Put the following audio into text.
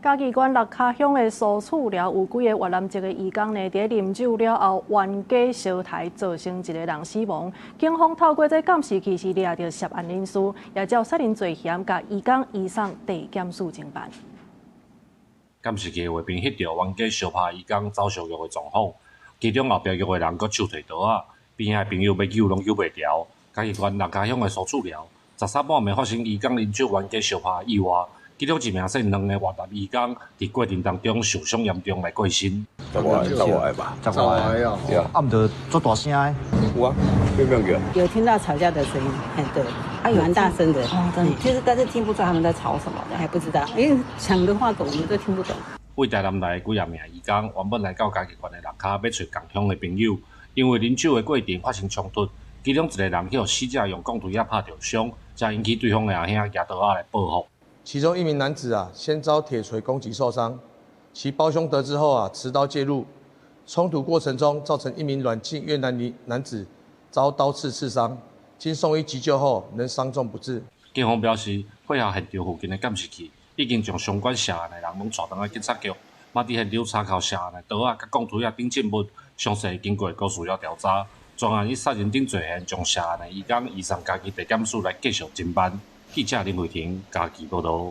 嘉義縣六腳鄉的蘇厝寮有幾個越南籍的移工呢，在啉酒了後冤家燒台，造成一個人死亡。警方透過這監視器是抓到涉案人士，也照殺人罪嫌，甲移工移送地檢署偵辦。監視器畫面翕到冤家燒拍移工走上獄的狀況，其中後壁獄的人佫手提刀仔，邊仔的朋友要救攏救袂掉。嘉義縣六腳鄉的蘇厝寮13半暝發生移工啉酒冤家燒拍意外。其中一名剩兩個越南移工，在過程當中受傷嚴重來過身。十外吧，對啊，暗着做大聲的。有啊，有聽到吵架的聲音，對，還蠻大聲的。其實但是聽不出他們在吵什麼的，還不知道，因為講的話我們都聽不懂。為台南來幾廿名移工，原本來到嘉義縣的六腳要找共鄉的朋友，因為啉酒的過程發生衝突，其中一個人去死者用鋼槌仔拍着傷，才引起對方的阿兄舉刀仔來報復。其中一名男子先遭鐵錘攻擊受傷，其胞兄得知後持刀介入，衝突過程中造成一名阮籍越南男子遭刀刺傷，經送醫急救後仍傷重不治。警方表示，配合現場附近的監視器，已經將相關涉案的人攏帶到警察局，馬佇現場查扣涉案的刀仔、甲鋼槌仔等證物，詳細經過各需要調查。專案以殺人等罪嫌，將涉案的移工移送嘉義地檢署來繼續偵辦。記者林慧婷，嘉義報道。